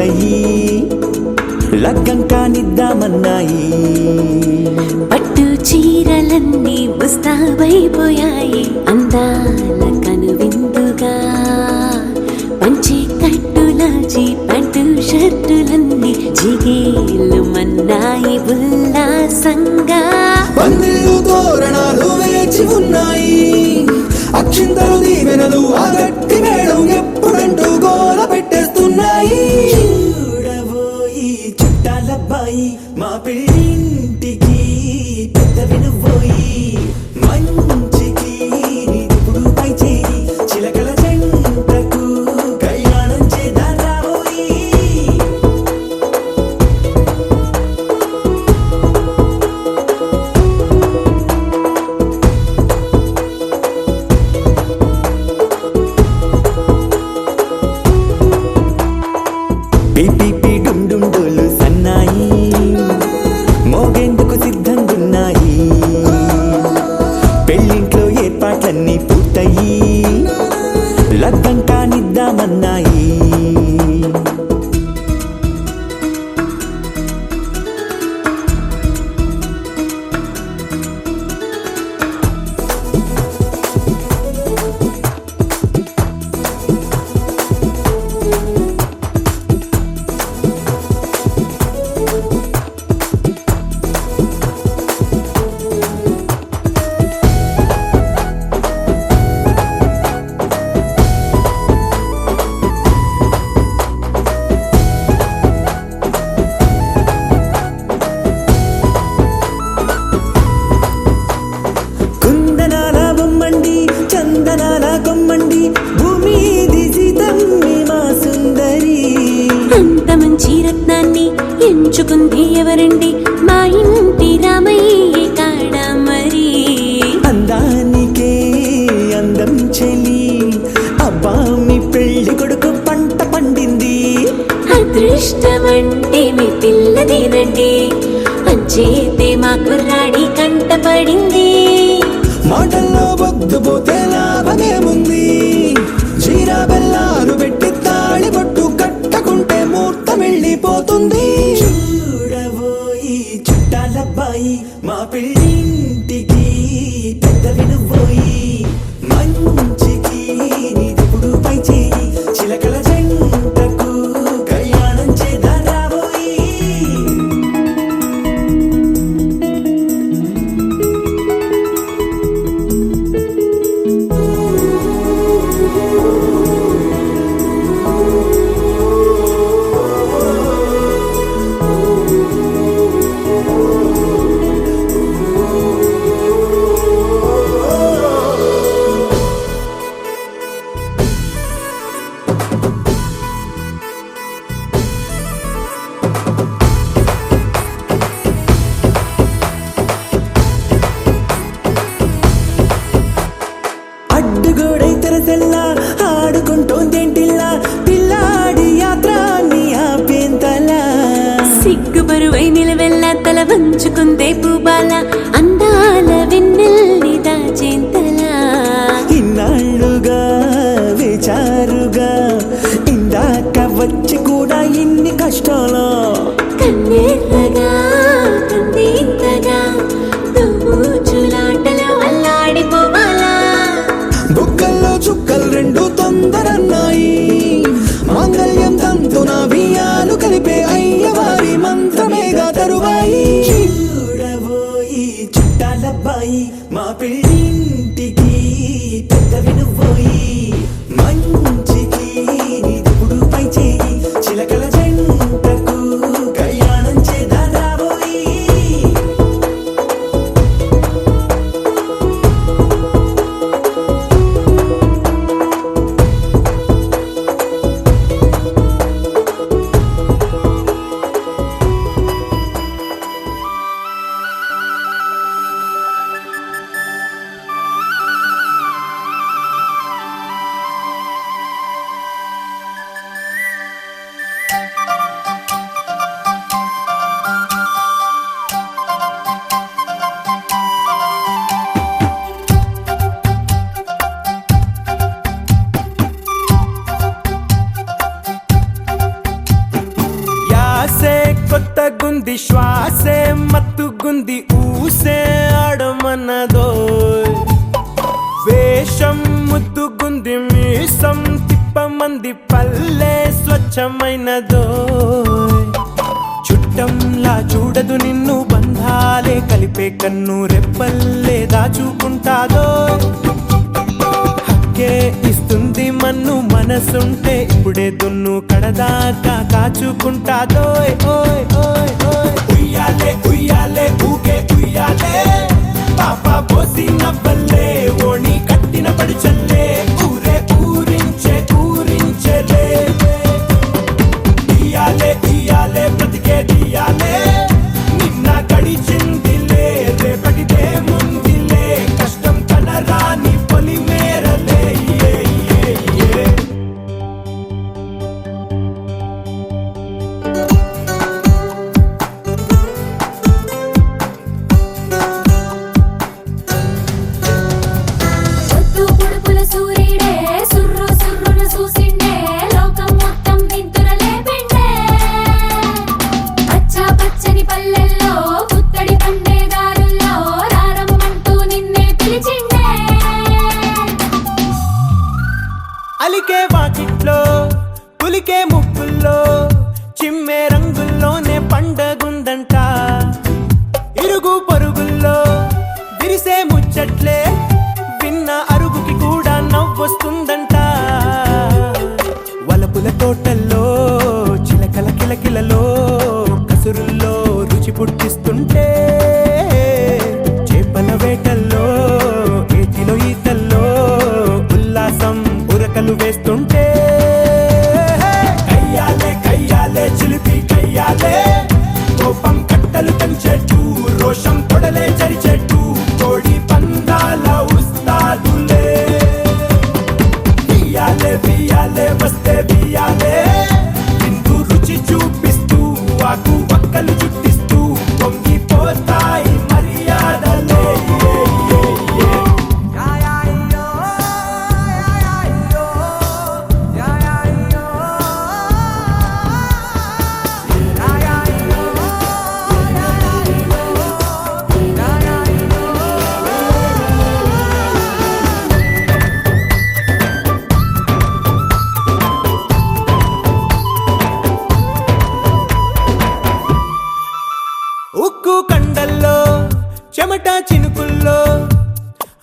పూర్తయి లగ్గం కానిద్దామన్నాయి. పట్టు చీరలన్నీ ముస్తాబైపోయాయి అందాల కనువిందుగా. పంచి కట్టులాచి ప్యాంటు షర్టులన్నీ జిగేలు మన్నాయి ఉల్లాసంగా. పందిళ్ళు తోరణాలు వేచి ఉన్నాయి, అక్షింతలు దీవెనలు ఆ గట్టి మేడం ఎప్పుడంటూ గోల పెట్టేస్తున్నాయి. చూడబోయి చుట్టాలబ్బాయి మా పెళ్ళింటికి పెద్ద వినుబోయి. మంచికి ఇప్పుడు పై చేయి చిలకల జంటకు కళ్యాణం చేద్దాం రాబోయి. పిపి డుమ్ డుమ్ డోలు సన్నాయి మోగేందుకు సిద్ధంగున్నాయి. పెళ్ళింట్లో ఏర్పాట్లన్నీ పూర్తయి లగ్గం కానిద్దామన్నాయి. చందనాల కొమ్మండి భూమి సీతమ్మి మా సుందరి. అంత మంచి రత్నాన్ని ఎంచుకుంది ఎవరండి? మా ఇంటి రామయ్య కాడ మరి. అందానికే అందం చెలి అబ్బా మీ పెళ్లి కొడుకు పంట పండింది. అదృష్టమంటే మీ పిల్లదేనండి, అంచేతే మా కుర్రాడి కంట పడింది. మాటల్లో బొద్దుపోతే లాభమేముంది, జీరా బెల్లాలు పెట్టి తాళి పట్టు కట్టకుంటే ముహూర్తం వెళ్ళిపోతుంది. చూడబోయి చుట్టాలబ్బాయి మా పెళ్ళింటికి పెద్ద వినుబోయి. మంచికి ఇప్పుడు పై చేయి చిలకల జంటకు కళ్యాణం చేద్దాం రాబోయి. అడ్డుగోడై తెరసెల్లా ఆడుకుంటోందేంటిల్లా పిల్లాడి యాత్రాన్ని ఆపేంతలా. సిగ్గుబరువై నిలవెల్లా తల వంచుకుందే పూబాల అందాల వెన్నెల్ని దాచేంతలా. ఇన్నాళ్ళుగా వేచారుగా ఇందాక వచ్చి కూడా ఇన్ని కష్టాలు. కన్నెర్రగా కందింతగా దోచులాటలో అల్లాడిపోవాలా. బుక్కల్లో చుక్కలు రెండు తొందరన్నాయి, మాంగళ్యం తంతున బియ్యాలు కలిపే అయ్యవారి మంత్రమేగా తరువాయి. చూడబోయి చుట్టాలబ్బాయి మా పెళ్ళింటికి పెద్ద వినుబోయి. మంచికి ఇప్పుడు పై చేయి చిలకల జంటకు కొత్తగుంది శ్వాసే మత్తుగుంది ఊసే ఆడమన్నదో వేషం ముద్దుగుంది మీసం తిప్పమంది పల్లె స్వచ్ఛమైనదో చుట్టంలా చూడదు నిన్ను బంధాలే కలిపే కన్ను రెప్పల్లే దాచుకుంటాదో హక్కే ఇస్తుంది మన్ను మనసుంటే ఇప్పుడే దున్ను కడదాకా కాచుకుంటాదో ఓయ్ ఓయ్ ఓయ్ ఉయ్యాలే ఉయ్యాలే ఊగే ఉయ్యాలే పాపా పోసి నవ్వల్లే ఓణి కట్టిన పడి చల్లే ఊరే ఊరించే ఊరించలే ఇయ్యాలే ఇయ్యాలే బ్రతికే దియాలే నిన్న గడిచిందిలే రేపటిదే ముందిలే కష్టం కనరాని పొలి మేరలే ఏ ఏ ఏ పొద్దు పొడుపుల సూర్యుడే సుర్రు సుర్రున చూసిండే లోకం మొత్తం వింతురలే పిండే పచ్చ పచ్చని పల్లెల్లో పుత్తడి పండే దారుల్లో రారమ్మంటూ నిన్నే పిలిచిండే అలికే వాకిట్లో పులికే ముక్కుల్లో చిమ్మే రంగుల్లోనే పండగుందంట ఇరుగు పొరుగుల్లో విరిసే ముచ్చట్లే విన్న అరుగుకి కూడా నవ్వొస్తుందంట వలపుల తోటల్లో చిలకల కిలకిలలో కసురుల్లో రుచి పుట్టిస్తుంటే చేపల వేటల్లో ఏటిలో ఈతల్లో ఉల్లాసం ఉరకలు వేస్తుంటే కయ్యాలే కయ్యాలే చిలిపి కయ్యాలే కోపం కట్టలు పెంచేట్టు రోషం తొడలే చరిచెట్టు కోడి పందాల ఉస్తాదులే బియ్యాలే బియ్యాలే వస్తే బియ్యాలే విందు రుచి చూపిస్తూ ఆకు వక్కలు చుట్టిస్తూ పొంగిపోతాయి మర్యాదలే ఏ, ఏ, ఏ. ఉక్కు కండల్లో చెమట చినుకుల్లో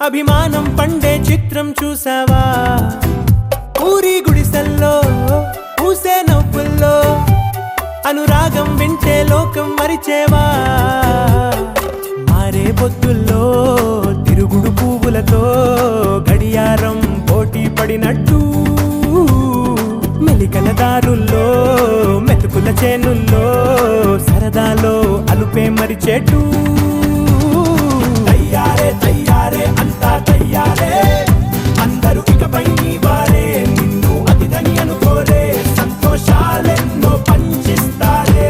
అభిమానం పండే చిత్రం చూసావా ఊరి గుడిసెల్లో పూసే నవ్వుల్లో అనురాగం వింటే లోకం మరిచేవా మారే బొద్దుల్లో తిరుగుడు పువ్వులతో గడియారం పోటీ పడినట్టు మెలికల దారుల్లో మెతుకుల చేనుల్లో సరదాలో అలుపే మరిచేటు తయ్యారే తయ్యారే అంతా తయ్యారే అందరూ ఇకపై నీ వారే నిన్ను అతిథని అనుకోరే సంతోషాలెన్నో పంచిస్తారే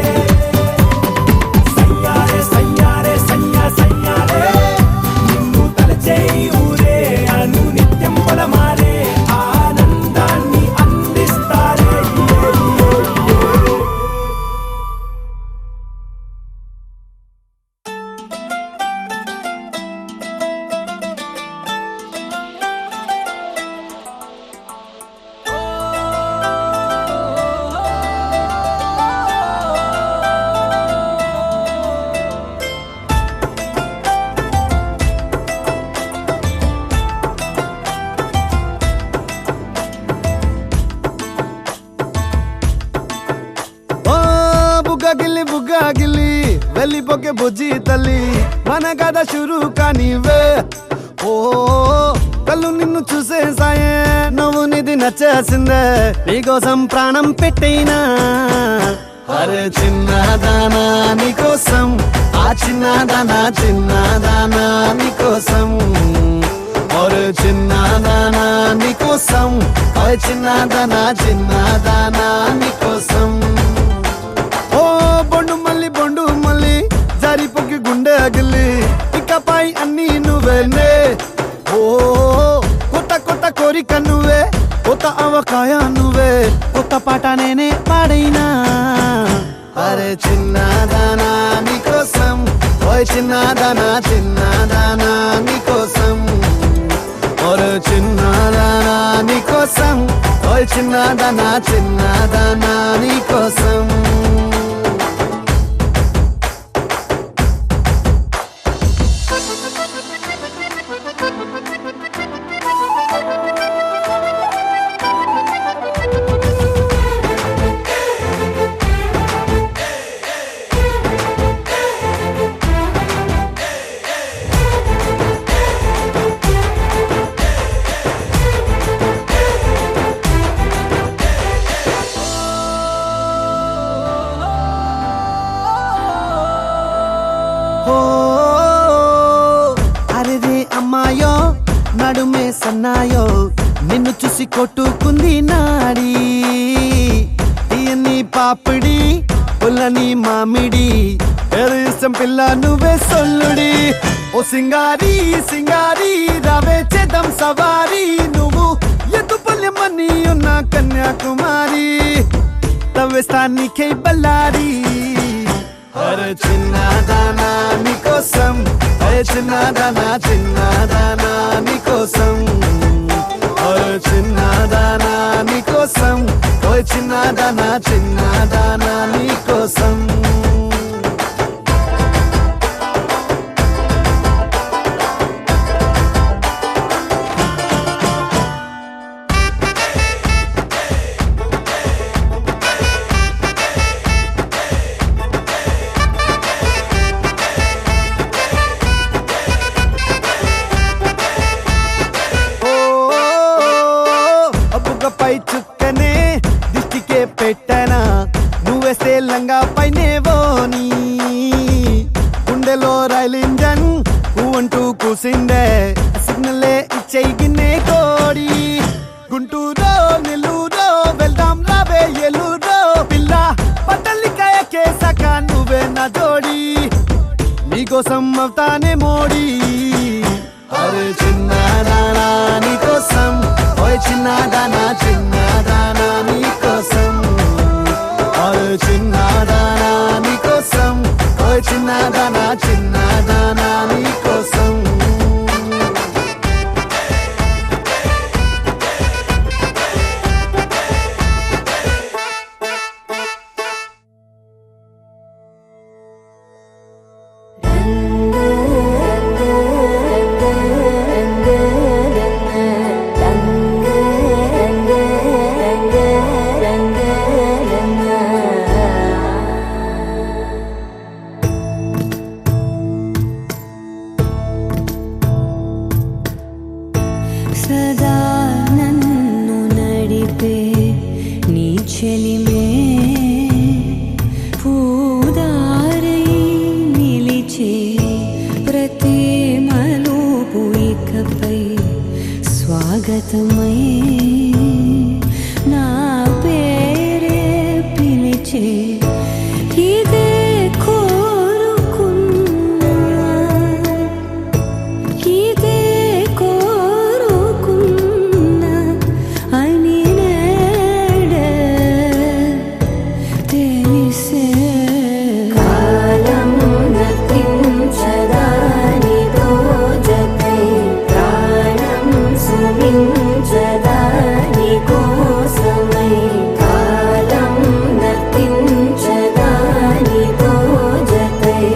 సయ్యారే సయ్యారే సయ్యా సయ్యారే నిన్ను తలచేయి ఊరే అను నిత్యం పొలమారే ఆనందాన్ని అందిస్తారే బుగ్గాగిల్లి వెళ్ళిపోకే బుజ్జి తల్లి మన కథ షురు కానివే ఓ కళ్ళు నిన్ను చూసేసాయే నువ్వు నిధి నచ్చేసిందే నీకోసం ప్రాణం పెట్టైనా అరే చిన్నదానా నీకోసం ఆ చిన్నదానా నీకోసం ఒరే చిన్నదానా నీకోసం ఆ చిన్నదానా నీకోసం ఓ బొండు మళ్ళీ జారిపోకి గుండె అగిలి ఇకపై అన్ని నువ్వేనే ఓ కొత్త కోరిక నువ్వే కొత్త అవకాయ నువ్వే కొత్త పాట నేనే పాడైనా అరే చిన్నదానా ఓయ్ చిన్నదానా చిన్నదానా నీకోసం ఒరే చిన్నదానా నీకోసం ఓయ్ చిన్నదానా చిన్నదానా నీకోసం అరే అమ్మాయో నడుమే సన్నాయో నిన్ను చూసి కొట్టుకుంది నాడి తీయని పాపిడి పుల్లని మామిడి ఇష్టం పిల్ల నువ్వే సొల్లుడి ఓ సింగారి సింగారి రావే చేద్దాం సవారి నువ్వు ఎత్తుపల్లెమని ఉన్న కన్యాకుమారి తవ్వేస్తానికై బల్లారి అరే చిన్నదానా నీకోసం అరే చిన్నదానా చిన్నదానా నీకోసం అరే చిన్నదానా నీకోసం ఓయ్ చిన్నదానా చిన్నదానా నీకోసం పై చుక్కనే దిష్టికే పెట్టనా నువ్వేస్తే లంగా పైనేవోని గుండెలో రైల్ ఇంజన్ అంటూ కూసిందే సిగ్నలే ఇచ్చేయి గిన్నే కోడి గుంటూరో నెల్లూరో వెళ్దాం రావే ఎల్లూరో పిల్ల పట్టలికాయ కేసాక నువ్వే నా జోడి నీకోసం అవుతానే మోడీ అరే చిన్నదానా నీకోసం ఓయ్ చిన్నదానా చిన్నదానా నీకోసం ఓయ్ చిన్నదానా నీకోసం ఓయ్ చిన్నదానా చిన్నదానా నీకోసం సదా నన్ను నడిపే నీ చెలిమే పూదారై నిలిచే ప్రతి మలుపు ఇకపై స్వాగతమై నా పేరే పిలిచే ఇదే కోరుకున్నా ఇదే అని నేడే తెలిసే కాలం నతించదాని దోజకై ప్రాణం సుమించదాని కోసమై కాలం నతించదాని దోజకై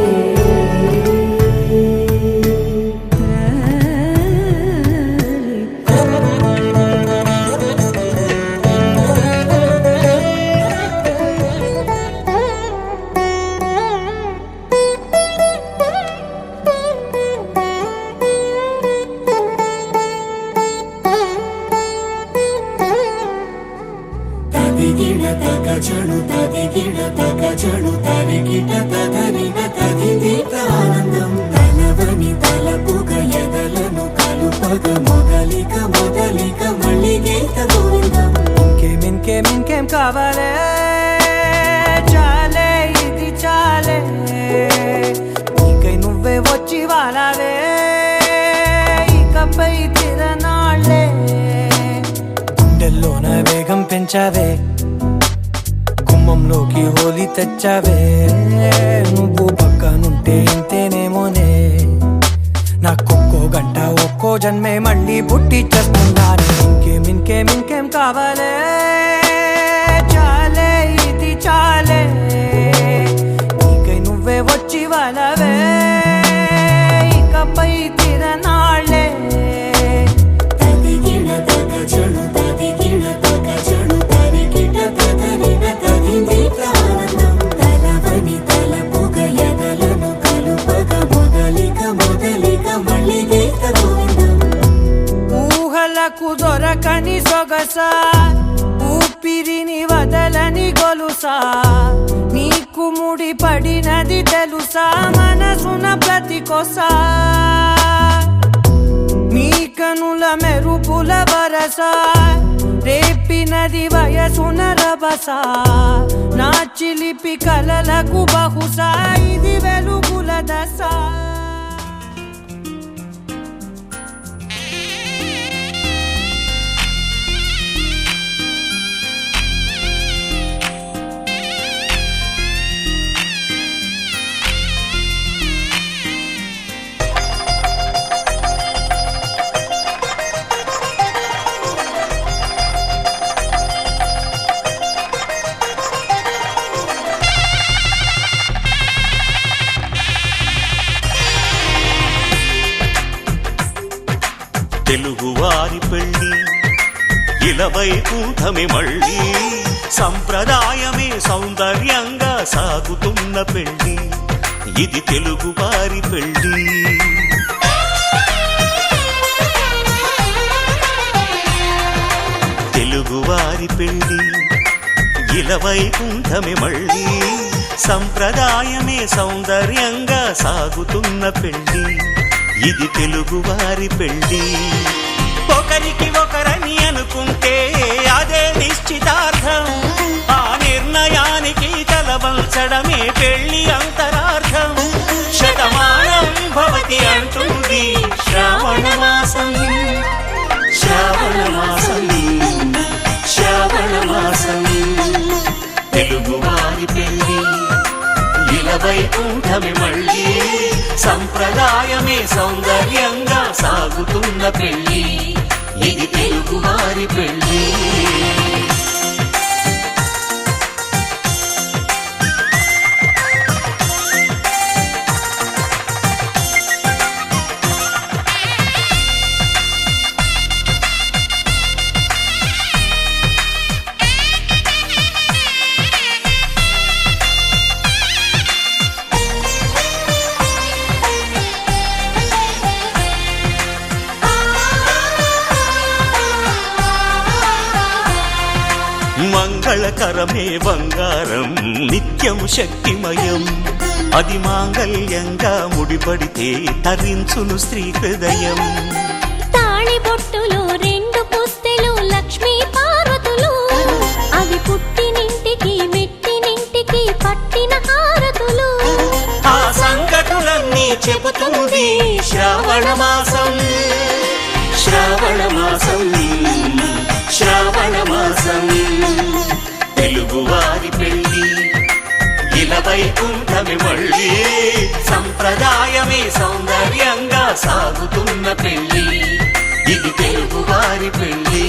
తదిగిడ తగజడు తదిగిడ తగజడు తరిగిట తదరిన తదిదీత ఆనందం తలవని తలపుగ ఎదలను కలుపగ మొదలిక మొదలిక మళ్ళీ గీత గోవిందం ఇంకేం కావాలే చాలే ఇది చాలే నీకై నువ్వే వచ్చి వాలావే ఇకపై తిరనాళ్ళే గుండెల్లోన వేగం పెంచావే గుమ్మంలోకి హోలీ తెచ్చావే నువ్వు పక్కనుంటే ఇంతేనేమో జన్మే మళ్ళీ పుట్టి చేస్తున్నాను. ఇంకేం కావాలే, చాలే ఇది చాలే, నీకై నువ్వే వచ్చి వాళ్ళవే, ఇకపై తిరనాళ్ళే. తదిగిన తగజను తదిగిన తగజను తరిగిట తదరిన తదిందిట ఆనందం తలవని తలపుగ ఎదలను కలుపగ మొదలిక మళ్ళీ గీత గోవిందం. ఊహలకు దొరకని సొగస, ఊపిరిని వదలని గొలుసా, నీకు ముడి పడినది తెలుసా మనసున ప్రతి కొసా. నీ కనుల మెరుపుల వరస, రేపినది వయసున రభస, నా చిలిపి కలలకు బహుశా ఇది వెలుగుల దశ. తెలుగువారి పెళ్ళి ఇలవైకుంఠమే మళ్ళీ, సంప్రదాయమే సౌందర్యంగా సాగుతున్న పెళ్ళి, ఇది తెలుగువారి పెళ్ళి. తెలుగువారి పెళ్ళి ఇలవైకుంఠమే మళ్ళీ, సంప్రదాయమే సౌందర్యంగా సాగుతున్న పెళ్ళి, ఇది తెలుగువారి పెళ్ళి. ఒకరికి ఒకరని అనుకుంటే అదే నిశ్చితార్థం, ఆ నిర్ణయానికి తలవంచడమే పెళ్ళి అంతరార్థం. శతమానం భవతి అంటుంది శ్రావణ మాసం, శ్రావణ మాసం, శ్రావణ మాసం. తెలుగువారి పెళ్ళి ఇలవైకుంఠమే మళ్ళీ, సంప్రదాయమే సౌందర్యంగా సాగుతున్న పెళ్ళి, ఇది తెలుగువారి పెళ్ళి. మంగళకరమే బంగారం నిత్యం శక్తిమయం, అది మాంగళ్యంగా ముడిపడితే తరించును స్త్రీ హృదయం. తాళి బొట్టులో రెండు పుస్తెలు లక్ష్మీ పార్వతులు, అవి పుట్టినింటికి మెట్టినింటికి పట్టిన హారతులు. ఆ సంగతులన్నీ చెబుతుంది శ్రావణ మాసం, శ్రావణ మాసం, శ్రావణ మాసం. తెలుగువారి పెళ్ళి ఇలవైకుంఠమే మళ్ళీ, సంప్రదాయమే సౌందర్యంగా సాగుతున్న పెళ్ళి, ఇది తెలుగువారి పెళ్ళి.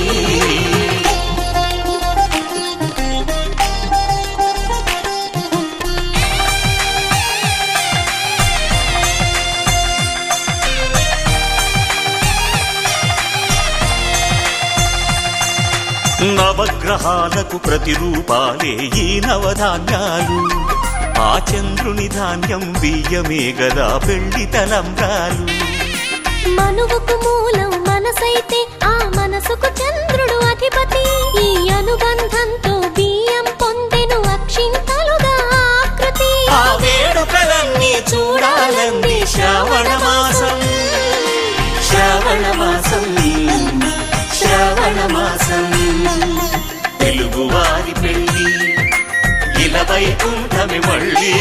నవగ్రహాలకు ప్రతిరూపాలే ఈ నవధాన్యాలు, ఆ చంద్రుని ధాన్యం బియ్యమే గదా పెళ్లి తలంబ్రాలు. మనువుకు మూలం మనసైతే ఆ మనసుకు చంద్రుడు అధిపతి, ఈ అనుబంధంతో బియ్యం పొందెను అక్షింతలుగా ఆకృతి. ఆ వేడుకలన్నీ చూడాలంది శ్రావణ మాసం, శ్రావణ మాసం, శ్రావణ మాసం. తెలుగువారి పెళ్ళి ఇలవైకుంఠమే మళ్ళీ,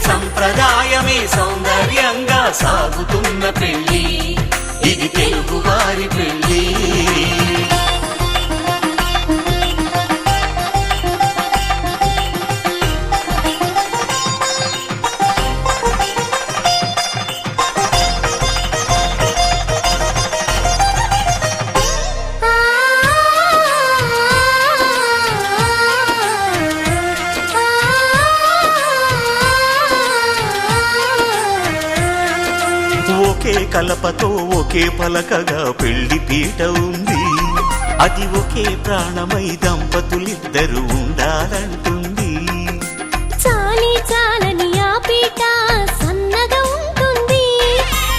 సంప్రదాయమే సౌందర్యంగా సాగుతున్న పెళ్ళి, ఇది తెలుగువారి పెళ్ళి. కలపతో ఒకే పలకగా పెళ్లి పీట ఉంది. అది ఒకే ప్రాణమై దంపతులిద్దరూ ఉండాలంటుంది. చాలి చాలని ఆ పీట సన్నగా ఉంటుంది.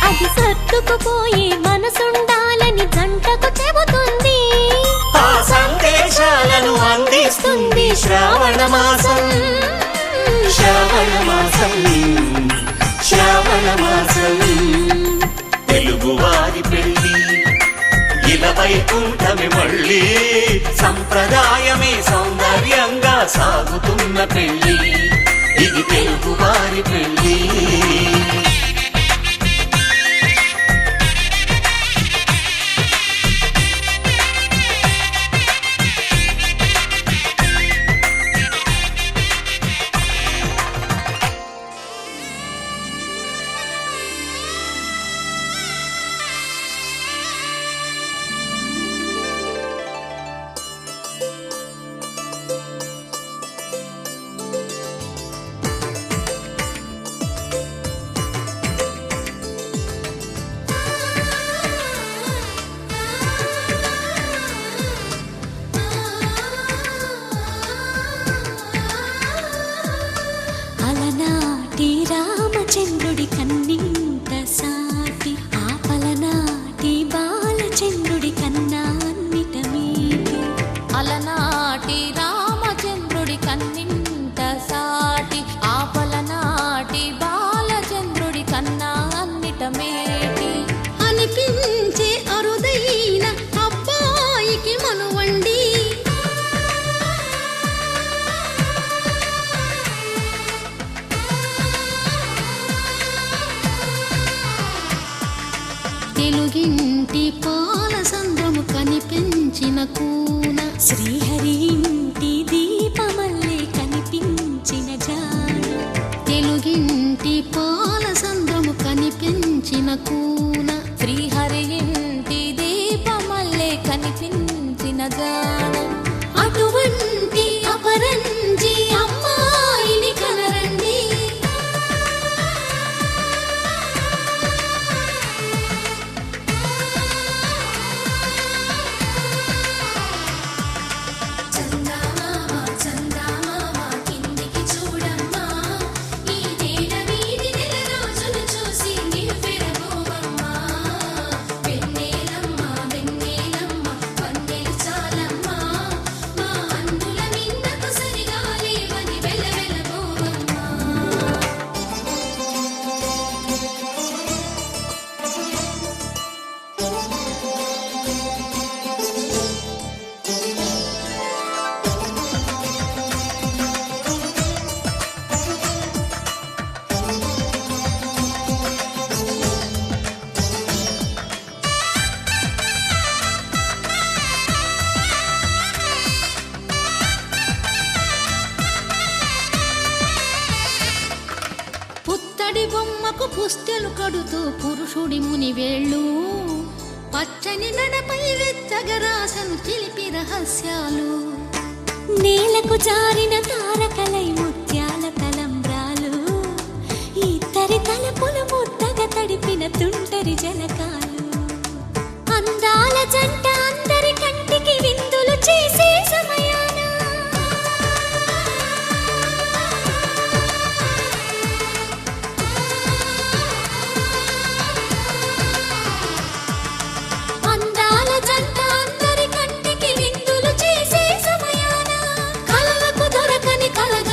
అది సర్దుకుపోయే మనసుండాలని జంటకు చెబుతుంది. ఆ సందేశాలను అందిస్తుంది శ్రావణ మాసం. శ్రావణ మాసం, శ్రావణ మాసం. తెలుగువారి పెళ్లి ఇలా వైకుంఠమి మళ్ళీ, సంప్రదాయమే సౌందర్యంగా సాగుతున్న పెళ్లి. ఇది తెలుగువారి పెళ్లి. అలనాటి రామచంద్రుడి కన్నింత సాటి, ఆపలనాటి బాలచంద్రుడి కన్నా అన్నిట మీటి. అలనాటి రామచంద్రుడి కన్నింత సాటి, ఆపలనాటి బాలచంద్రుడి కన్నా అన్నిట మేటి. అనిపించే అరుదైన అబ్బాయికి మనువండి. తెలుగింటి పాల సంద్రము కనిపించిన కూన, శ్రీహరి ఇంటి దీపమల్లే కనిపించిన జాడ. తెలుగింటి పాల సంద్రము కనిపించిన కూన, శ్రీహరి ఇంటి దీపమల్లే కనిపించిన జాడ. అటువంటి అపరంజి అమ్మాయిని కనరండి. పుత్తడి బొమ్మకు పుస్తెలు కడుతూ పురుషుడి ముని వేళ్ళు, పచ్చని నడపై వెచ్చగరాసను చిలిపి రహస్యాలు. నేలకు జారిన తారకలై ముత్యాల తలంబ్రాలు, ఇద్దరి తలపులు ముద్దగా తడిపిన తుంటరి జలకాలు. అందాల జంట అందరి కంటికి విందులు చేసే సమయాన కలలకు దొరకని కలగ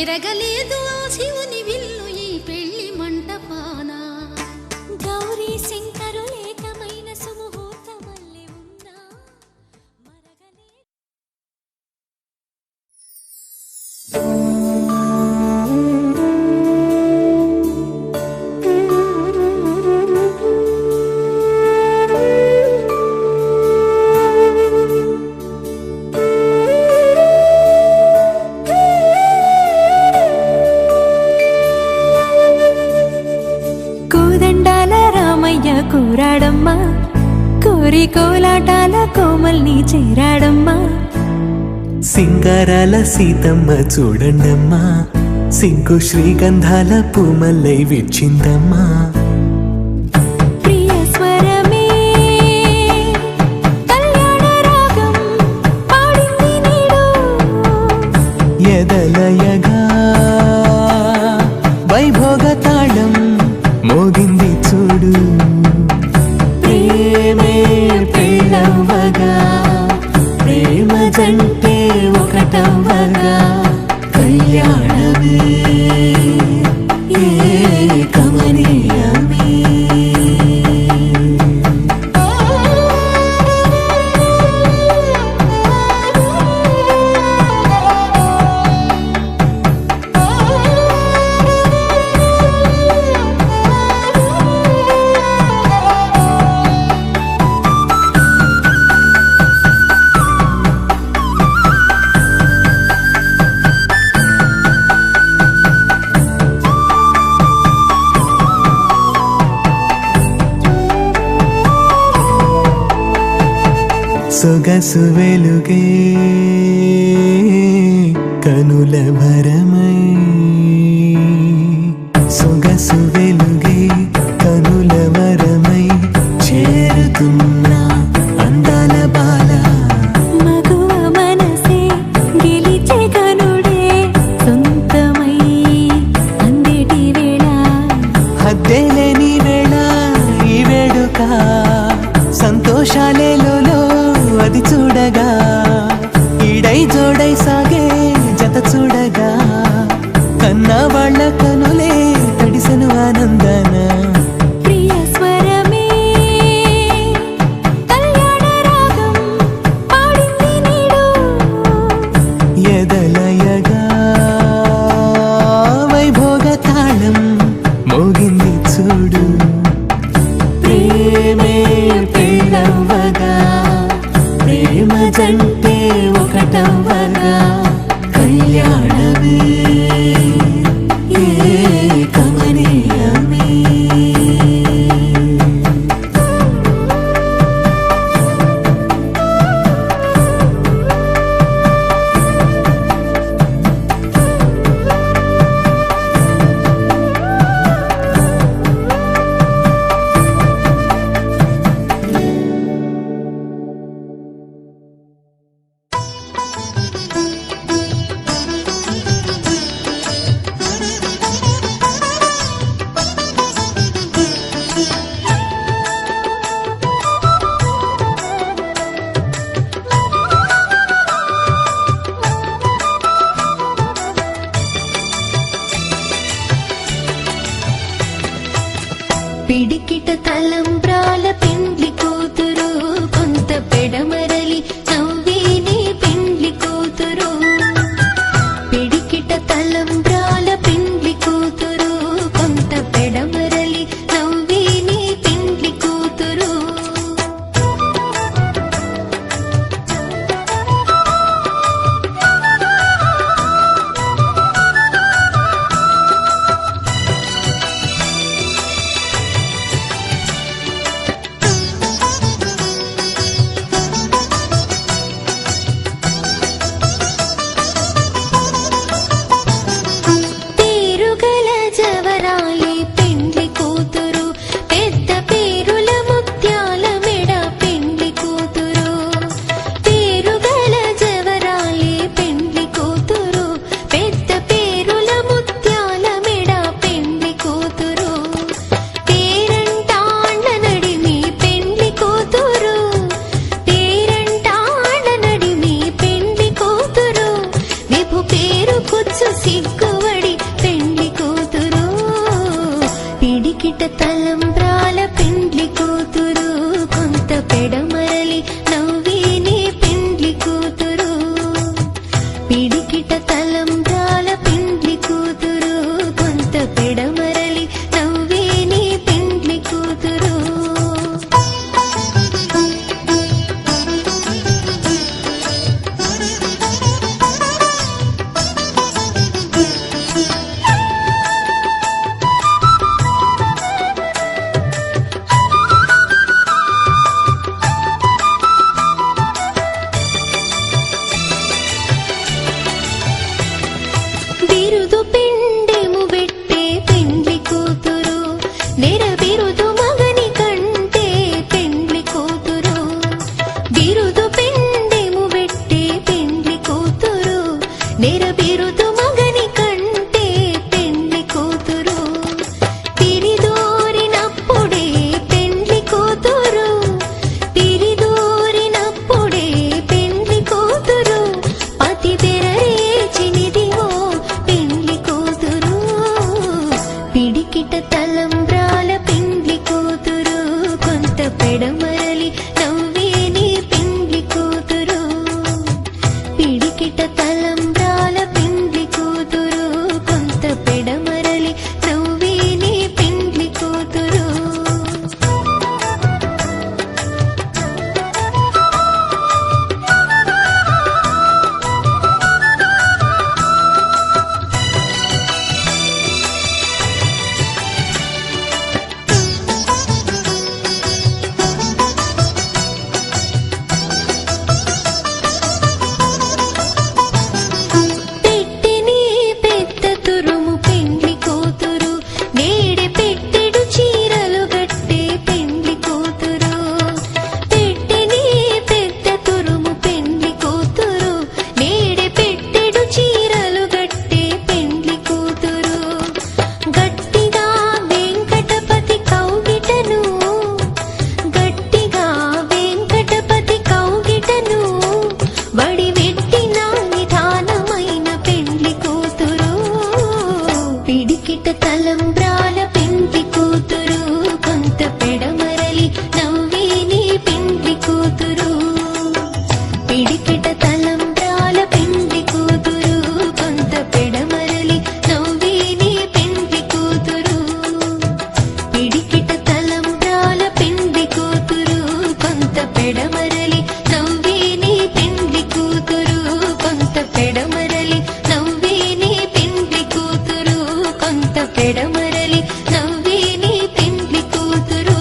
మెరగలేదు ఆ శివుని విల్లు ఈ పెళ్లి మంటపాన గౌరీ శంకరు లేకమైన సుముహూర్త వల్లే ఉన్నా మరగలే కోదండాల రామయ్య కూరాడమ్మా కోరి కోలాటాల కోమల్ని చేరాడమ్మా సింగారాల సీతమ్మ చూడండమ్మా సింగు శ్రీగంధాల పూమల్లై విచ్చిందమ్మా ప్రియ స్వరమే కళ్యాణ రాగం పాడింది నీడు ఎదలయగా వైభోగ తాళం మోగింది చూడు ప్రేమే పెళ్ళవ్వగా ప్రేమ జంటే ఒకటవ్వగా కళ్యాణమే కమనీయమే సొగసు వెలుగే కనుల భరమై సొగసు వెలుగే కనుల వరమై చేరుతున్నా అందాల బాల మగువ మనసే గెలిచే కనుడే సొంతమై అందేటి వేళ హద్దేలేని వేళ ఈ వేడుక సంతోషాలేలో అది చూడగా ఈడై జోడై సాగే జత చూడగా కన్నా వాళ్ళ కనులే తడిసెను ఆనందన ప్రియ స్వరమే కళ్యాణ రాగం పాడింది నీడు ఎదలయగా వైభోగ తాళం మోగింది చూడు ప్రేమే పెళ్ళవ్వగా ప్రేమ జంటే ఒకటవ్వగా కళ్యాణమే కమనీయమే పిడికిట తలంబ్రాల పెండ్లి కూతురు కొంత పెడమరలి నవ్విని పెండ్లి కూతురు పిడికిట తలంబ్రాల పెండ్లి కూతురు కొంత పెడమరలి నవ్విని పెండ్లి కూతురు పిడికిట తలంబ్రాల పెండ్లి కూతురు కొంత పెడమరలి నవ్విని పెండ్లి కూతురు పిడికిట తలంబ్రాల పెండ్లి కూతురు కొంత పెడమరలి నవ్విని పెండ్లి కూతురు బిరుదు పిండెము పెట్టే పెండ్లి కూతురు నెర బిరుదు మగని కంటే పెండ్లి కూతురు బిరుదు పిండెము పెట్టే పెండ్లి కూతురు నెర బిరుదు మగని కంటే పెండ్లి కూతురు తిరిదోరినప్పుడే పెండ్లి కూతురు తిరిదోరినప్పుడే పెండ్లి కూతురు పతి తెరరేచినిదివో పెండ్లి కూతురు పిడికిట తలంబ్రాల పెండ్లి కూతురు కొంత పెడమరలి నవ్వేని పెండ్లి కూతురు పిడికిట తలంబ్రాల పెండ్లి కూతురు కొంత పెడమరలి నవ్వేని పెండ్లి కూతురు పెట్టిని పెద్ద తురుము పెండ్లి కూతురు నేడే పెట్టెడు చీరలు గట్టే పెండ్లి కూతురు పెట్టిని పెద్ద తురుము పెండ్లి కూతురు నేడే పెట్టెడు చీరలు గట్టే పెండ్లి కూతురు గట్టిగా వెంకటపతి కౌగిటను గట్టిగా వెంకటపతి కౌగిటను వడివెట్టిన నిధానమైన పెండ్లి కూతురు పిడికిట తలంబ్రాల పెండ్లి కూతురు కొంత పెడమరలి నవ్విని పెండ్లి కూతురు పిడికిట తలంబ్రాల పెండ్లి కూతురు కొంత పెడమరలి నవ్విని పెండ్లి కూతురు పిడికిట తలంబ్రాల పెండ్లి కూతురు కొంత పెడమరలి నవ్విని పెండ్లి కూతురు కొంత పెడమరలి నవ్విని పెండ్లి కూతురు కొంత పెడమరలి నవ్విని పెండ్లి కూతురు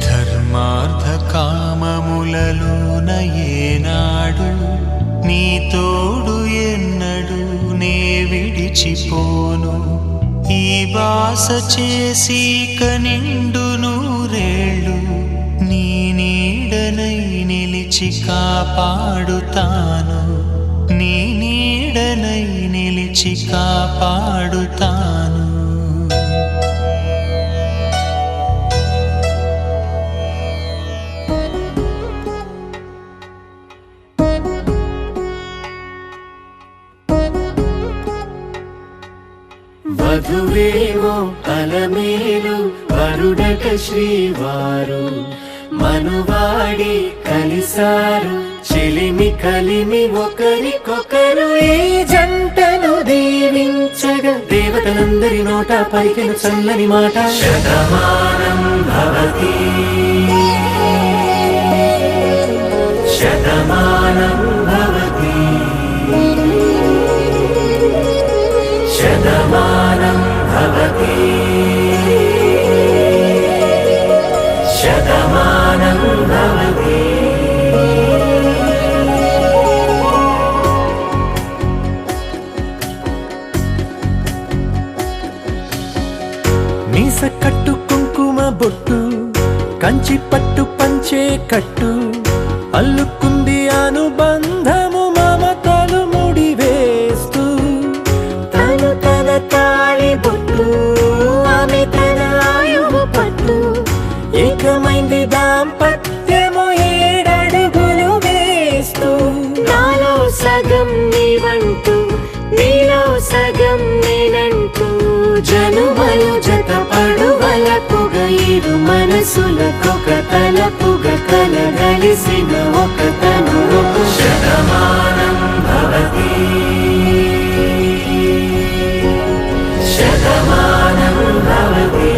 ధర్మార్థ కామములలోన ఏనాడు నీ తోడు ఎన్నడు నే విడిచిపోను ఈ బాస చేసి కనిండు నూరేళ్ళు నీ నీడనై నిలిచి కాపాడుతాను నీ నీడనై నిలిచి కాపాడుతాను వధువేవో అలమేలు వరుడట శ్రీవారు మనువాడి కలిసారు చెలిమి కలిమి ఒకరికొకరు ఈ జంటను దీవించగా దేవతలందరి నోట పలికిన చల్లని మాట శతమానం భవతి శతమానం భవతి శతమానం భవతి శతమానం భవతి మీస కట్టు కుంకుమ కుంకుమ బొట్టు కంచి పట్టు పంచే కట్టు అల్లుకుంది అనుబంధము మమతలు ముడివేస్తూ తను తన తాళి బొట్టు ఆమె తన ఆయువు పట్టు ఏకమైంది దాంపత్యము 7 అడుగులు వేస్తూ నాలో సగం నీవంటూ నీలో సగం నేనంటూ జనుమలు జత పడువలపుగ ఇరు మనసులకొక తలపుగ కలగలిసిన ఒక తను శతమానం భవతి శతమానం భవతి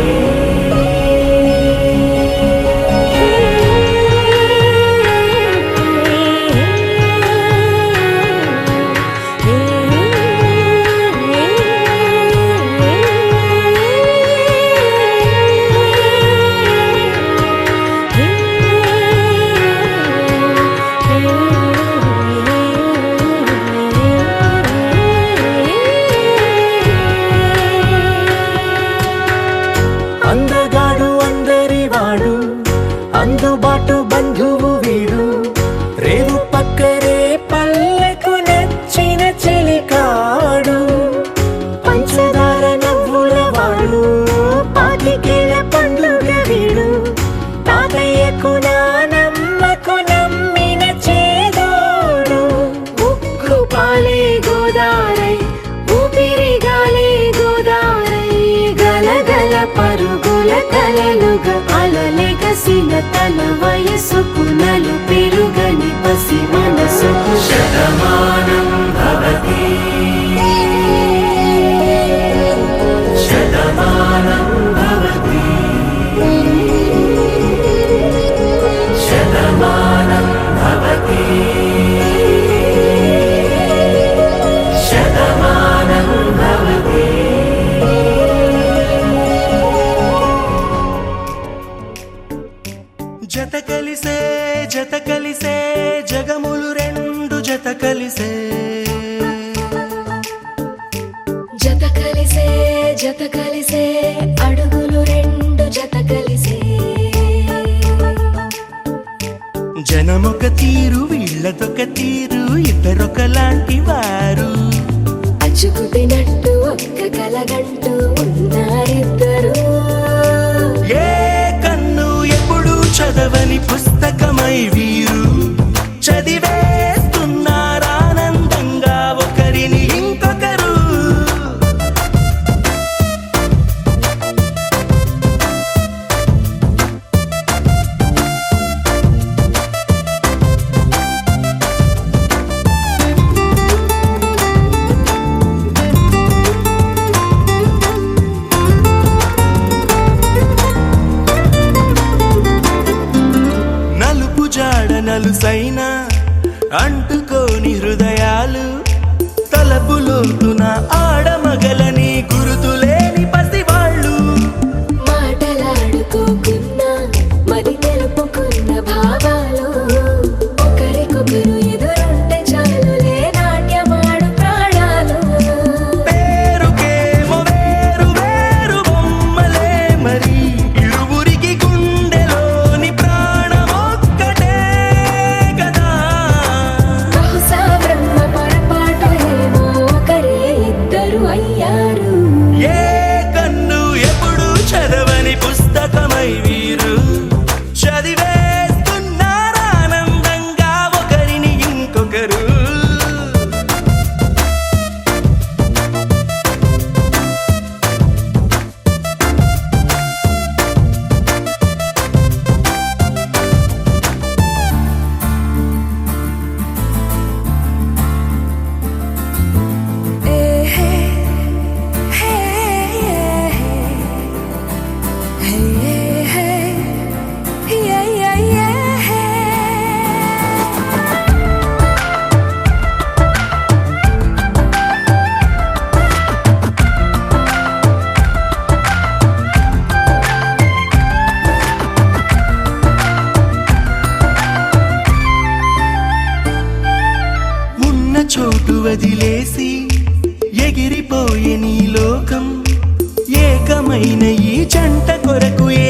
అందగాడు అందరివాడు అందుబాటు బంధువు వీడు రేవు పక్కరే పల్లెకు నచ్చిన చెలికాడు పంచదార నవ్వుల వాడు పాతికేల పండుగ వీడు తాతయ్యకు నానమ్మకు నమ్మిన చేదోడు ఉక్కు పాలే గోదారై ఊపిరి గాలే గోదారై గలగల పరుగుల కలలుగా అలలెగసిన తన వయసుకు నలు పెరుగని పసి మనసుకు శతమానం భవతి శతమానం భవతి శతమానం భవతి శతమానం భవతి జత కలిసే జగములు 2 జత కలిసే జత కలిసే అడుగులు 2 జత కలిసే జనమొక తీరు వీళ్ళదొక తీరు ఇద్దరొకలాంటి వారు అచ్చుకు తినట్టు ఒక్క కలగంటూ ఉన్నారిద్దరు ఏ కన్ను ఎప్పుడు చదవని పుస్తకమై వీరు చదివేస్తున్నారానందంగా ఒకరిని ఇంకొకరు నలుపు జాడ నలుసైన అంటుకోని హృదయాలు తలపులోతున ఆడమగలని గురుతులేని పసివాళ్ళు మాటలాడుకోకున్నా మరి తెలుపుకున్న భావాలు ఒకరికొకరు ఎదురుంటే చాలులే నాట్యమాడు ప్రాణాలు పేరుకేమో వేరు వేరు బొమ్మలే మరి ఇరువురికి గుండెలోని ప్రాణమొక్కటే కదా బహుశా బ్రహ్మ పొరపాటు ఏమో ఒకరే ఇద్దరు అయ్యారు ఏ కన్ను ఎప్పుడు చదవని పుస్తకమై వీరు చదివేస్తున్నారానందంగా ఒకరిని ఇంకొకరు ఉన్న చోటు వదిలేసి ఎగిరిపోయే నీ లోకం ఏకమైన ఈ జంట కొరకు ఏ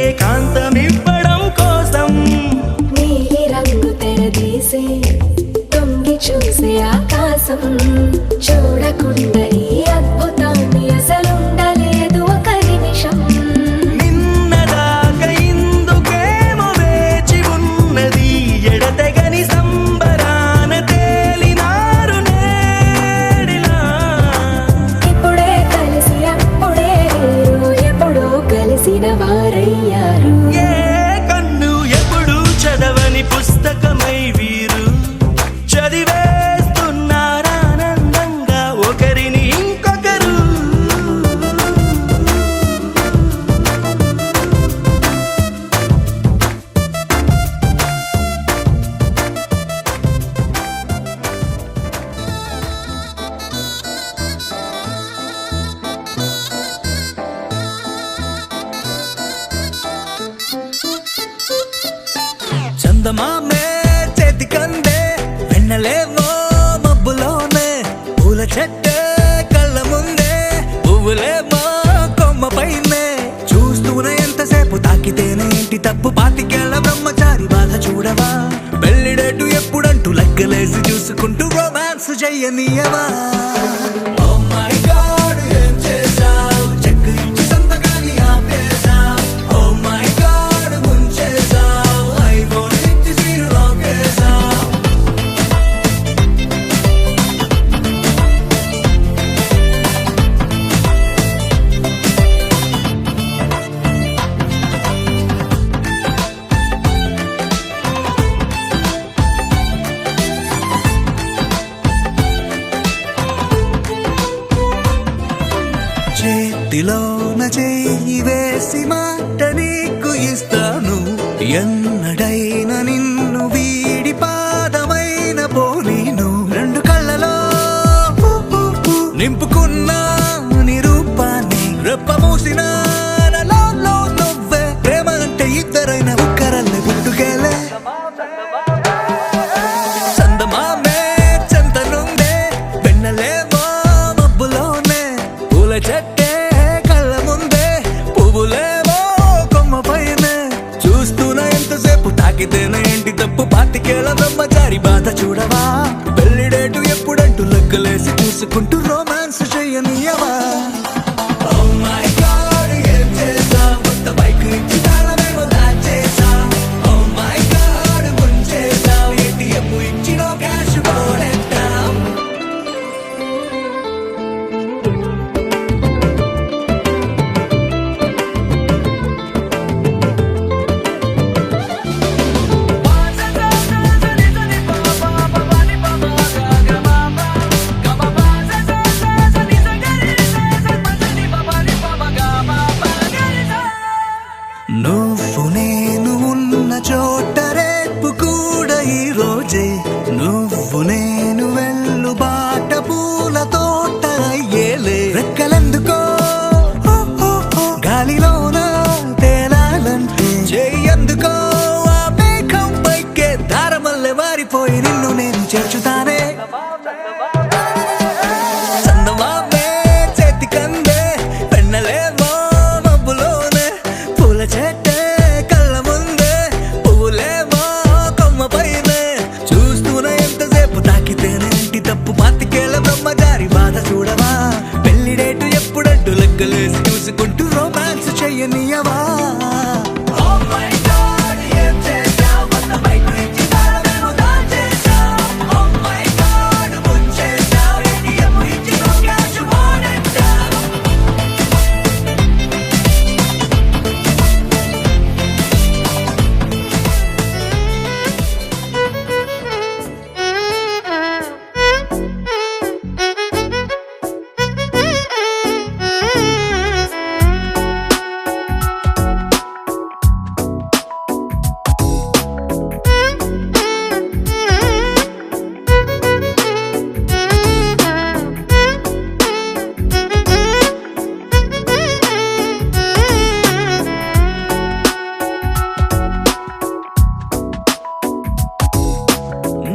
వారయ్యారు. ఏ కన్ను ఎప్పుడు చదవని పుస్తకమై వీరు చదివేస్తున్నారానందంగా ఒకరిని ఇంకొకరు. చందమామే చేతికందే వెన్నలేమో మబ్బులోనే పూల చెట్టే కళ్ళ ముందే పువ్వులేమో కొమ్మ పైనే చూస్తూనే ఎంతసేపు తాకితేనే ఏంటి తప్పు పాతికేళ్ల బ్రహ్మచారి బాధ చూడవా పెళ్లిడేటు ఎప్పుడంటూ లెక్కలేసి చూసుకుంటూ రొమాన్స్ చెయ్యనీయవా. Oh my God, ఏం చేశావ్? చెక్కు ఇచ్చి సంతకాన్ని ఆపేశావ్. Oh my God, ముంచేశావ్. iPhone ఇచ్చి screen lock చేశావ్. చేతిలోన చెయ్యి వేసి మాట నీకు ఇస్తాను. ఎన్నడైనా నిన్ను వీడి పాదమైన పోనీను. రెండు కళ్ళలో నింపుకున్న నిరూపాన్ని రెప్ప మూసిన నాలో నువ్వే. ప్రేమ అంటే ఇద్దరైన ఒక్కరల్లే పుట్టుకేలే. చందమామే చెంతనుందే వెన్నలేమో మబ్బులోనే పూల చెట్టే కళ్ళ ముందే పువ్వులేమో కొమ్మ పైనే చూస్తూనే ఎంతసేపు తాకితేనే ఏంటి తప్పు పాతికేళ్ల బ్రహ్మచారి బాధ చూడవా పెళ్లిడేటు ఎప్పుడంటూ లెక్కలేసి చూసుకుంటూ రొమాన్స్ చెయ్యనీయవా. Oh my God, ఏం చేశావ్? కొత్త బైక్ ఇచ్చి తాళమేమో దాచేశావ్. Oh my God, ముంచేశావ్. ATM ఇచ్చి నో క్యాష్ కొనెట్టావ్. నువ్వు నేను ఉన్న చోట రేపు కూడా ఈ రోజే. నువ్వు నేను వెళ్ళు బాట పూల తోట అయ్యేలే. రెక్కలెందుకో గాలిలోన తేలాలంటే చెయ్యందుకో ఆ మేఘం పైకే దారమల్లె మారిపోయి నిన్ను నేను చేర్చుతానే. చందమామే చేతికందే పెన్నలేమో మబ్బులోనే పూల చెట్టే కళ్ళ ముందే పువ్వులేమో కొమ్మ పైనే చూస్తూనే ఎంతసేపు తాకితేనే ఏంటి తప్పు పాతికేళ్ల బ్రహ్మచారి బాధ చూడవా పెళ్లిడేటు ఎప్పుడంటూ లెక్కలేసి చూసుకుంటూ రొమాన్స్ చెయ్యనీయవా. Oh my God, ఏం చేశావ్? కొత్త బైక్ ఇచ్చి తాళమేమో దాచేశావ్. Oh my God, ముంచేశావ్. ATM ఇచ్చి నో క్యాష్ కొనెట్టావ్.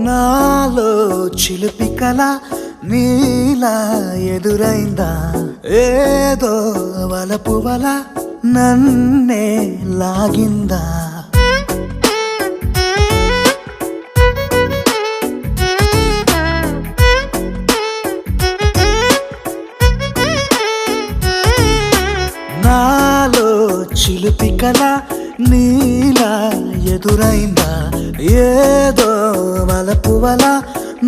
నాలో చిలిపి కల నీలా ఎదురైందా ఏదో వలపు వల నన్నే లాగిందా. నాలో చిలిపి కల నీలా ఎదురైందా ఏదో వలపు వల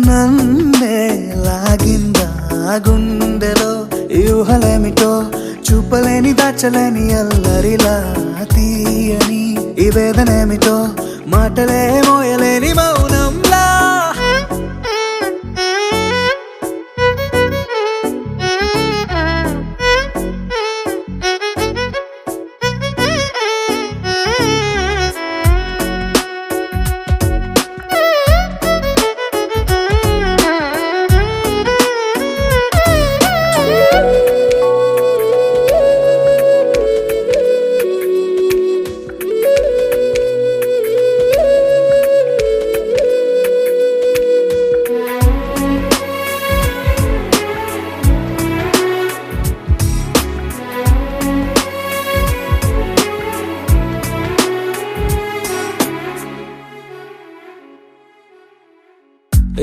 నన్నే లాగిందా. గుండెలో యూహలేమిటో చూపలేని దాచలేని అల్లరిలా తీయని ఈ వేదనేమిటో మాటలే మోయలేని మౌనంలా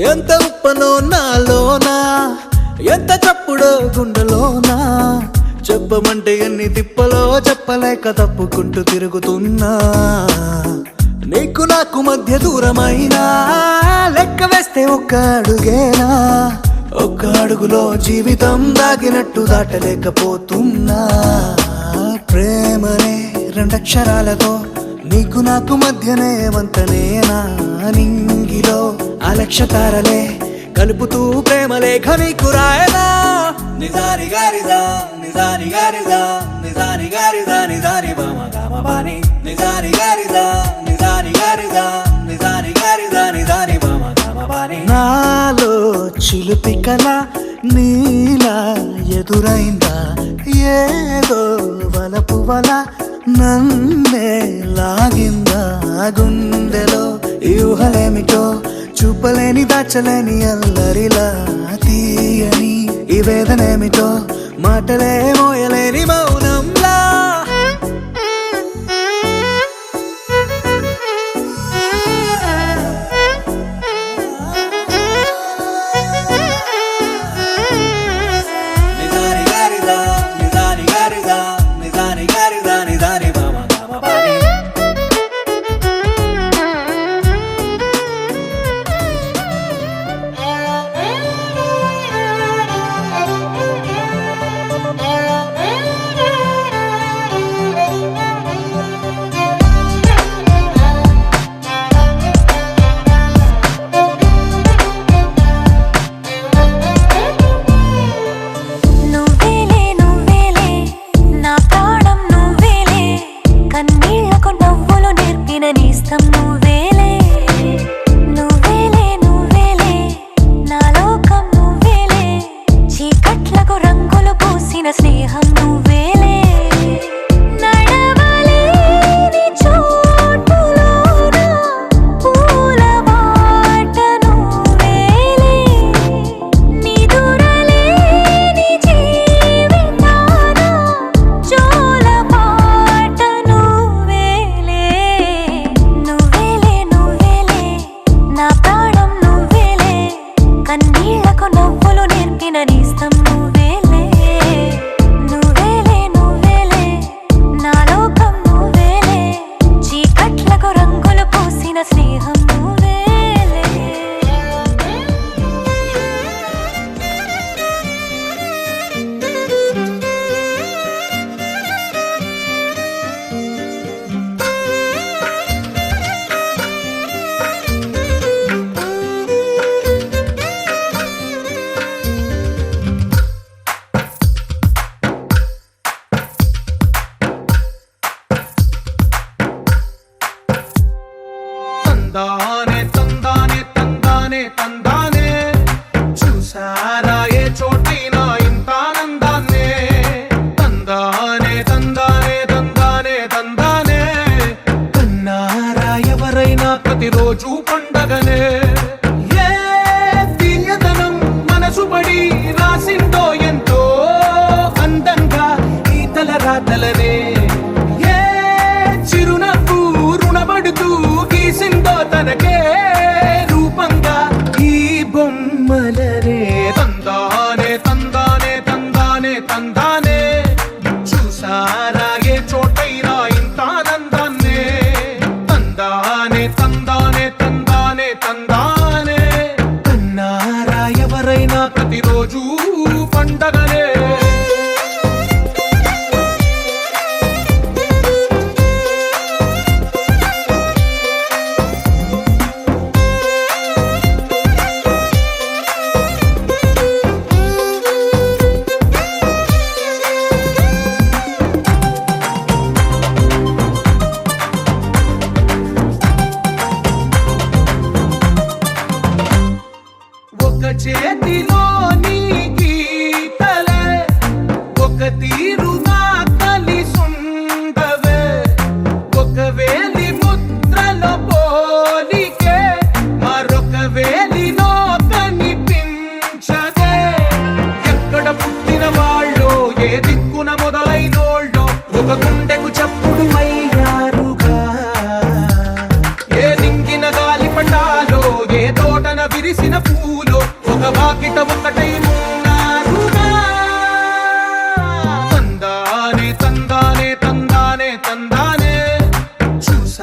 ఎంత ఉప్పనో నాలోనా ఎంత చప్పుడో గుండెలోనా చెప్పమంటే ఎన్ని తిప్పలో చెప్పలేక తప్పుకుంటూ తిరుగుతున్నా నీకు నాకు మధ్య దూరమైనా లెక్క వేస్తే ఒక్క అడుగేనా ఒక్క అడుగులో జీవితం దాగినట్టు దాటలేకపోతున్నా ప్రేమనే రెండక్షరాలతో నీకు నాకు మధ్యనే వంతనేనా నింగిలో అలక్షతారలే కలుపుతూ ప్రేమ లేఖ నీకు రాయనా నిజాని గారిదా నిజాని గారిదా నిజాని గారిదా నిజాని బామ గామబాని నిజాని గారిదా నిజాని గారిదా నిజాని గారిదా నిజాని బామ గామబాని నాలో చిలుపి కల నీలా ఎదురైందా ఏదో వలపు వల నన్నే లాగిందా గుండెలో ఊహలేమిటో చూపలేని దాచలేని అల్లరిలా తీయని ఈ వేదనేమిటో మాటలే మోయలేని మౌనంలా నిజాని గారిదా నిజాని గారిదా నిజాని గారిదా నిజాని బామ గామబాని నువ్వేలే నువ్వేలే నా ప్రాణం నువ్వేలే కన్నీళ్లకు నవ్వులు నేర్పిన నేస్తం నువ్వేలే నువ్వేలే నువ్వేలే నా లోకం నువ్వేలే చీకట్లకు రంగులు పూసిన స్నేహం నువ్వేలే నడవలేని చోటులోన పూల బాట నువ్వేలే నిదురలేని జీవితాన జోల పాట నువ్వేలే నువ్వేలే నువ్వేలే నా ప్రాణం నువ్వేలే కన్నీళ్లకు నవ్వులు నేర్పిన నేస్తం నువ్వేలే నువ్వేలే నువ్వేలే నా లోకం నువ్వేలే చీకట్లకు రంగులు పూసిన స్నేహం నువ్వేలే తందానే తందానే తందానే తందానే చూసారా ఏ చోటైనా ఇంత ఆనందాన్నే తందానే తందానే తందానే తందానే కన్నారా ఎవరైనా ప్రతిరోజు పండగనే ఏ తీయదనం మనసు పడి రాసిందో ఎంతో అందంగా ఈ తలరాతలనే ఏ చిరునవ్వు రుణపడుతూ గీసిందో తనకే రూపంగా ఈ బొమ్మలనే తందానే తందానే తందానే తందానే చూసారా ఏ చోటైనా ఇంత ఆనందాన్నే తందానే తందానే తందానే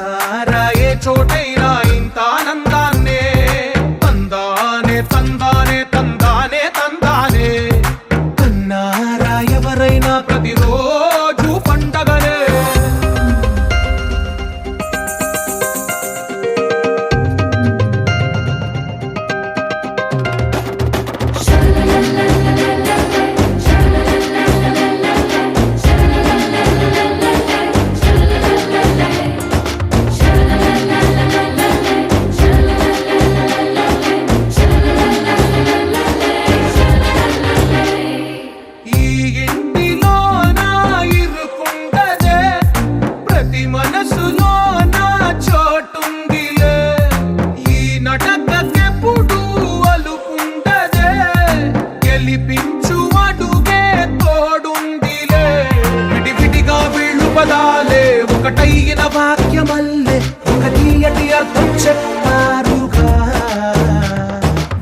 చూసారా ఏ చోటైనా ఇంత ఆనందాన్నే తందానే తందానే తందానే తందానే కన్నారా ఎవరైనా ప్రతిరోజు పండగనే ఈ ఇంటిలో నా ఇరుకుండదే ప్రతి మనసులో నా చోటుందిలే ఈ నటకెప్పుడు అలుకుండదే గెలిపించు అడుగే తోడుందిలే విడివిడిగా వీళ్ళు పదాలే ఒకటైన వాక్యమల్లే ఒక తీయటి అర్థం చెప్పారుగా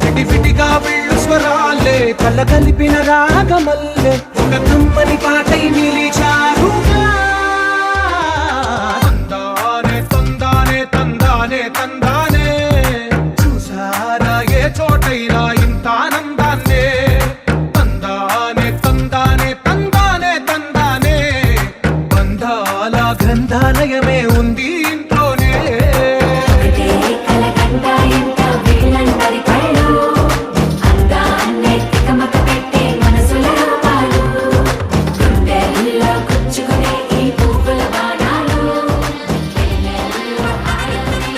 విడివిడిగా వీళ్ళు స్వరాలే కల కలిపిన రాగమల్లే ఒక కమ్మని పాటై నిలిచారుగా తందానే తందానే తందానే తందానే చూసారా ఏ చోటైనా ఇంత ఆనందాన్నే తందానే తందానే తందానే తందానే బంధాల గ్రంథాలయమే ఉంది ఇంట్లోనే ఒకటే కలకండ ఎంత వీళ్ళందరి కళ్ళు అందాన్నే తికమక పెట్టే మనసుల రూపాలు గుండెల్లో గుచ్చుకునే ఈ పువ్వుల బాణాలు వెన్నెల్లో ఆడుకునే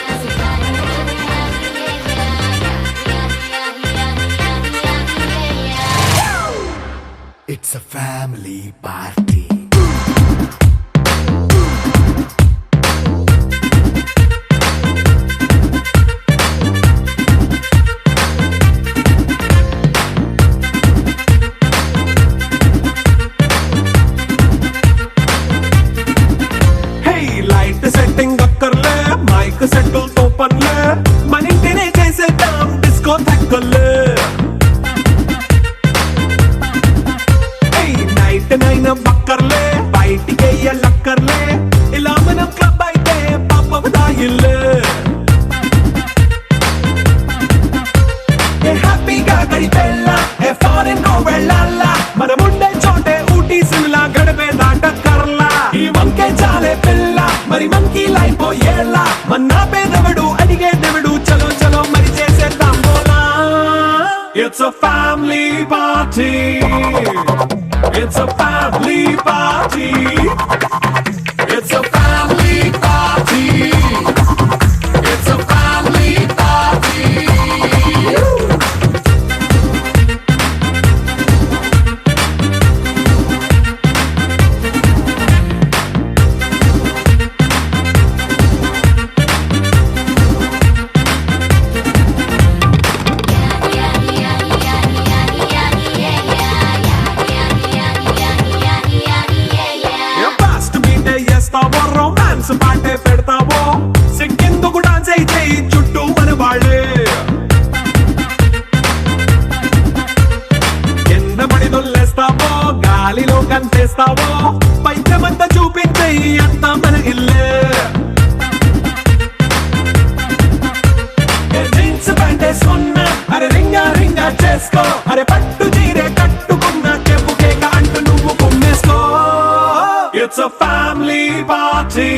It's a family party. Hey, light setting అక్కర్లే మైక్ సెట్టుల్ తో పనిలే మన ఇంటినే చేసేద్దాం డిస్కో థక్కర్లే నైట్ నైన్ బక్కర్లే బయటికి లక్కర్లే ఇలా మనం క్లబ్ అయితే పాపదాయిల్లే హ్యాపీగా గడిపెళ్ళ ఏ ఫారెన్ నో వెళ్ళాలా మనం ఉండే చోటే ఊటీ సిమ్లా గడిపే దాటక్కర్లా ఈ వంకే చాలే పిల్ల మరి మంకీ లైఫ్ ఏళ్ళ మన్నా పేదవడు అడిగేదెవడు చలో చలో మరి చేసేద్దాం బోలా it's a family party. It's a family party. It's a family party. It's a family party. Fast మీటే చేస్తావో రొమాన్స్ పాటే పెడతావో సిక్కిందుకు డాన్స్ అయితే చుట్టూ మన వాళ్ళే కింద పడి దొల్లేస్తావో గాలిలో కనిపిస్తావో పైకమంతా చూపించే అంతా మన ఇల్లే జీన్స్ ప్యాంట్ వేసుకున్నా అరే రింగా రింగా చేసుకో అరే పట్టు చీరే కట్టుకున్నా చెప్పు కేక అంటూ నువ్వు కుమ్మేసుకో It's a family party.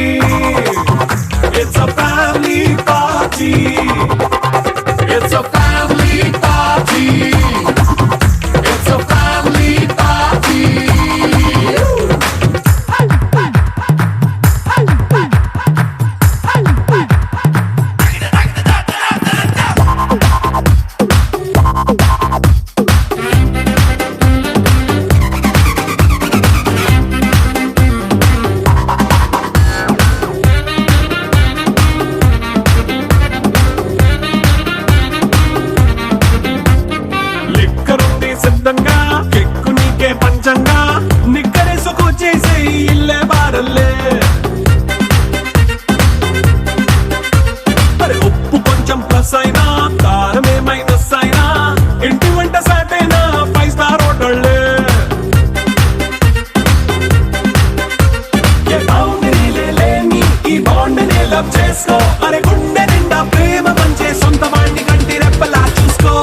Buildup చేసుకో అరే గుండె నిండా ప్రేమ మంచే సొంత వాణ్ణి కంటి రెప్పలా చూసుకో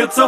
ఇట్స్ అ